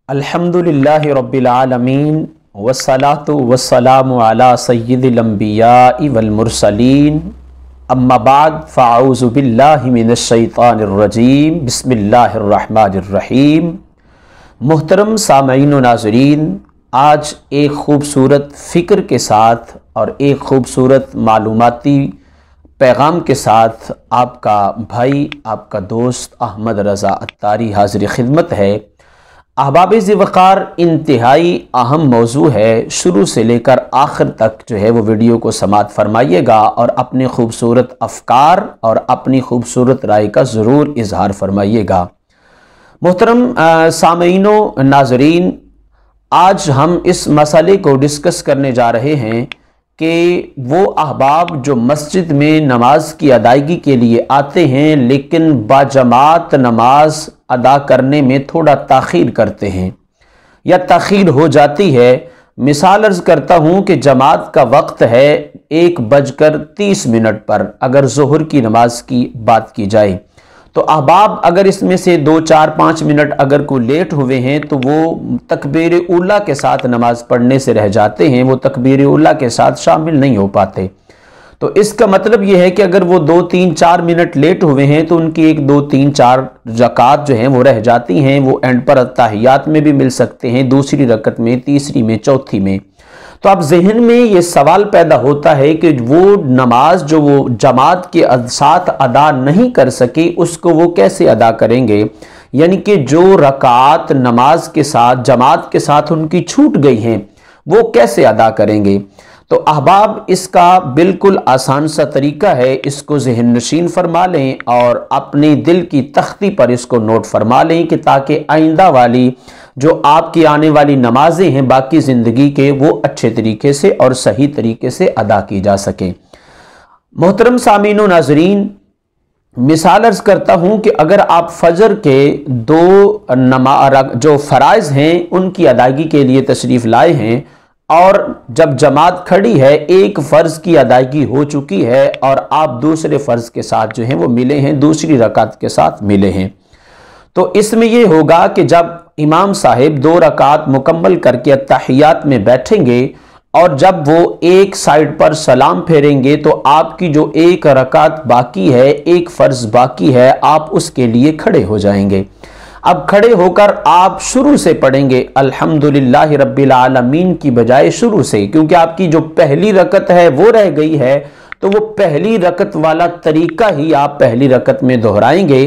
अल्हम्दुलिल्लाहि रब्बिल आलमीन वस्सलातु वस्सलामु अला सय्यिदिल अंबियाइ वल मुरसलीन अम्मा बाद फ़अऊज़ु बिल्लाहि मिनश शैतानिर रजीम बिस्मिल्लाहिर रहमानिर रहीम। मुहतरम सामईन व नाज़रीन, आज एक ख़ूबसूरत फ़िक्र के साथ और एक ख़ूबसूरत मालूमाती पैगाम के साथ आपका भाई, आपका दोस्त अहमद रज़ा अत्तारी हाज़िर खिदमत है। अहबाब ज़िवक़ार इंतहाई अहम मौजू है, शुरू से लेकर आखिर तक जो है वो वीडियो को समाअत फरमाइएगा और अपने ख़ूबसूरत अफ़कार और अपनी ख़ूबसूरत राय का ज़रूर इजहार फरमाइएगा। मोहतरम सामईनो नाज़रीन, आज हम इस मसले को डिस्कस करने जा रहे हैं कि वो अहबाब जो मस्जिद में नमाज की अदायगी के लिए आते हैं लेकिन बाजमात नमाज अदा करने में थोड़ा ताख़ीर करते हैं या ताख़ीर हो जाती है। मिसाल अर्ज़ करता हूँ कि जमात का वक्त है 1:30 पर, अगर ज़ोहर की नमाज की बात की जाए तो अहबाब अगर इसमें से 2, 4, 5 मिनट अगर को लेट हुए हैं तो वो तकबीर उला के साथ नमाज पढ़ने से रह जाते हैं, वो तकबीर उला के साथ शामिल नहीं हो पाते। तो इसका मतलब ये है कि अगर वो 2, 3, 4 मिनट लेट हुए हैं तो उनकी 1, 2, 3, 4 रकात जो हैं वो रह जाती हैं। वो एंड पर अत्ताहियात में भी मिल सकते हैं, दूसरी रकत में, तीसरी में, चौथी में। तो अब जहन में ये सवाल पैदा होता है कि वो नमाज जो वो जमात के साथ अदा नहीं कर सके उसको वो कैसे अदा करेंगे, यानी कि जो रकात नमाज के साथ जमात के साथ उनकी छूट गई हैं वो कैसे अदा करेंगे। तो अहबाब इसका बिल्कुल आसान सा तरीका है, इसको ज़हन नशीन फरमा लें और अपने दिल की तख्ती पर इसको नोट फरमा लें कि ताकि आइंदा वाली जो आपकी आने वाली नमाजें हैं बाकी ज़िंदगी के, वो अच्छे तरीके से और सही तरीके से अदा की जा सकें। मोहतरम सामीन व नाज़रीन, मिसाल अर्ज़ करता हूँ कि अगर आप फजर के 2 जो फ़राइज़ हैं उनकी अदायगी के लिए तशरीफ़ लाए हैं और जब जमात खड़ी है, एक फ़र्ज़ की अदायगी हो चुकी है और आप दूसरे फ़र्ज़ के साथ जो हैं वो मिले हैं, दूसरी रकात के साथ मिले हैं, तो इसमें यह होगा कि जब इमाम साहिब 2 रकात मुकम्मल करके अत्ताहियात में बैठेंगे और जब वो एक साइड पर सलाम फेरेंगे तो आपकी जो एक रकात बाकी है, एक फ़र्ज़ बाकी है, आप उसके लिए खड़े हो जाएंगे। अब खड़े होकर आप शुरू से पढ़ेंगे अल्हम्दुलिल्लाहि रब्बिल आलमीन की बजाय शुरू से, क्योंकि आपकी जो पहली रकत है वो रह गई है, तो वो पहली रकत वाला तरीका ही आप पहली रकत में दोहराएंगे।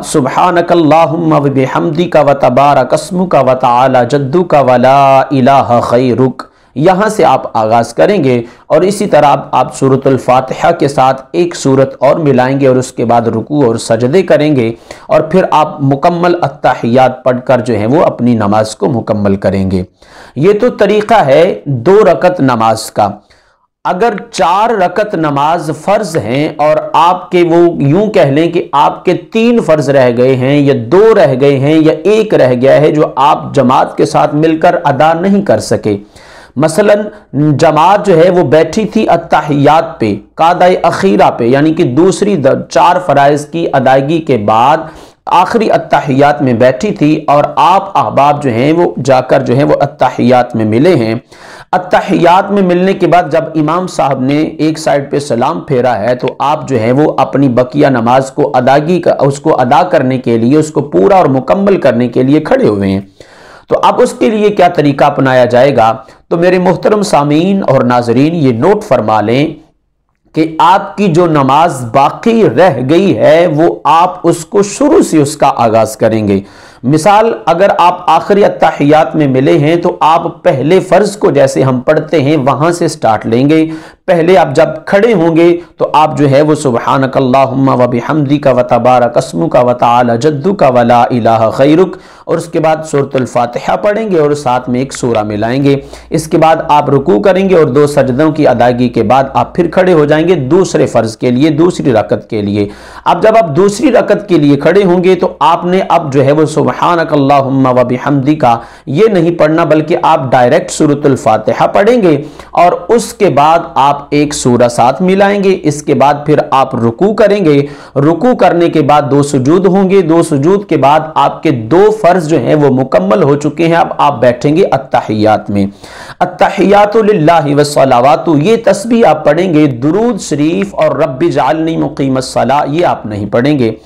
सुब्हानकल्लाहुम्मा व बिहम्दिका व तबारक अस्मुका व तआला जद्दुका व ला इलाहा खैरुक, यहाँ से आप आगाज़ करेंगे और इसी तरह आप सूरतुल फातिहा के साथ एक सूरत और मिलाएंगे और उसके बाद रुकू और सजदे करेंगे और फिर आप मुकम्मल अत्ताहियात पढ़कर जो है वो अपनी नमाज को मुकम्मल करेंगे। ये तो तरीक़ा है 2 रकत नमाज का। अगर 4 रकत नमाज फ़र्ज़ हैं और आपके वो यूं कह लें कि आपके 3 फ़र्ज़ रह गए हैं या 2 रह गए हैं या 1 रह गया है जो आप जमात के साथ मिलकर अदा नहीं कर सके। मसलन जमात जो है वो बैठी थी अत्ताहियात पे, कादाए अखीरा पे, यानी कि दूसरी 4 फ़राइज़ की अदायगी के बाद आखिरी अत्ताहियात में बैठी थी और आप अहबाब जो हैं वो जाकर जो है वो अत्ताहियात में मिले हैं। अत्ताहियात में मिलने के बाद जब इमाम साहब ने एक साइड पे सलाम फेरा है तो आप जो है वो अपनी बकिया नमाज को उसको अदा करने के लिए, उसको पूरा और मुकम्मल करने के लिए खड़े हुए हैं। तो अब उसके लिए क्या तरीका अपनाया जाएगा, तो मेरे मोहतरम सामीन और नाजरीन ये नोट फरमा लें कि आपकी जो नमाज बाकी रह गई है वो आप उसको शुरू से उसका आगाज़ करेंगे। मिसाल अगर आप आखिरी अत्ताहियात में मिले हैं तो आप पहले फ़र्ज़ को जैसे हम पढ़ते हैं वहाँ से स्टार्ट लेंगे। पहले आप जब खड़े होंगे तो आप जो है वो सुब्हानकल्लाहुम्मा व बिहम्दिका व तबारक अस्मुका व तआला जद्दुका व ला इलाहा खैरुक, और उसके बाद सूरतुल फातिहा पढ़ेंगे और साथ में एक सूरा मिलाएंगे। इसके बाद आप रुकू करेंगे और 2 सजदों की अदायगी के बाद आप फिर खड़े हो जाएंगे दूसरे फ़र्ज़ के लिए, दूसरी रकत के लिए। अब जब आप दूसरी रकत के लिए खड़े होंगे तो आपने अब जो है वो सुब्हानकल्लाहुम्मा व बिहम्दिका ये नहीं पढ़ना, बल्कि आप डायरेक्ट सूरतुल फातिहा पढ़ेंगे और उसके बाद आप एक सूरा साथ मिलाएंगे। इसके बाद फिर आप रुकू करेंगे। रुकू करने के बाद 2 सुजूद होंगे। 2 सुजूद के बाद आपके 2 फर्ज जो हैं वो मुकम्मल हो चुके हैं। अब आप बैठेंगे अत्तहियात में। अत्तहियातु लिल्लाहि वस्सलावातु, ये तस्बीह आप पढ़ेंगे। दुरूद शरीफ और रब्बि जअलनी मुकीमस्सला ये आप नहीं पढ़ेंगे।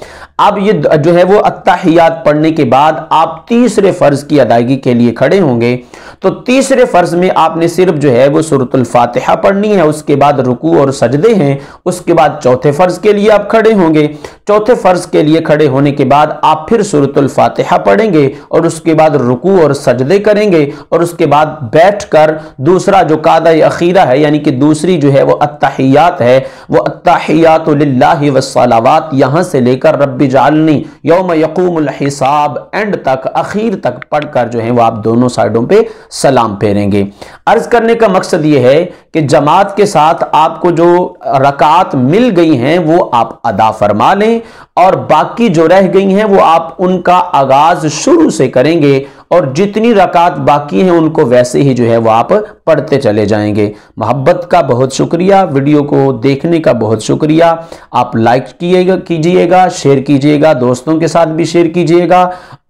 अब ये जो है वो अत्तहियात पढ़ने के बाद आप तीसरे फर्ज की अदायगी के लिए खड़े होंगे। तो तीसरे फर्ज में आपने सिर्फ जो है वो सूरतुल फातिहा पढ़नी है, उसके बाद रुकू और सजदे हैं। उसके बाद चौथे फर्ज के लिए आप खड़े होंगे। चौथे फर्ज के लिए खड़े होने के बाद आप फिर सूरतुल फातिहा पढ़ेंगे और उसके बाद रुकू और सजदे करेंगे और उसके बाद बैठकर दूसरा जो कादा अखीरा है यानी कि दूसरी जो है वो अत्तहियात है, वो अत्तहियातु लिल्लाहि वस्सलावात यहां से लेकर रब्बि जालनी यौम यकूमुल हिसाब एंड तक, आखिर तक पढ़कर जो है वो आप दोनों साइडों पे सलाम फेरेंगे। अर्ज करने का मकसद ये है कि जमात के साथ आपको जो रकात मिल गई हैं वो आप अदा फरमा लें और बाकी जो रह गई हैं वो आप उनका आगाज शुरू से करेंगे और जितनी रकात बाकी हैं उनको वैसे ही जो है वो आप पढ़ते चले जाएंगे। मोहब्बत का बहुत शुक्रिया, वीडियो को देखने का बहुत शुक्रिया। आप लाइक कीजिएगा, शेयर कीजिएगा, दोस्तों के साथ भी शेयर कीजिएगा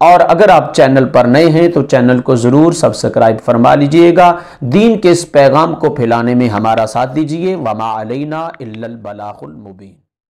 और अगर आप चैनल पर नए हैं तो चैनल को ज़रूर सब्सक्राइब फरमा लीजिएगा। दीन के इस पैगाम को फैलाने में हमारा साथ दीजिए। वमा अलैना इल्लल बलागुल मुबीन।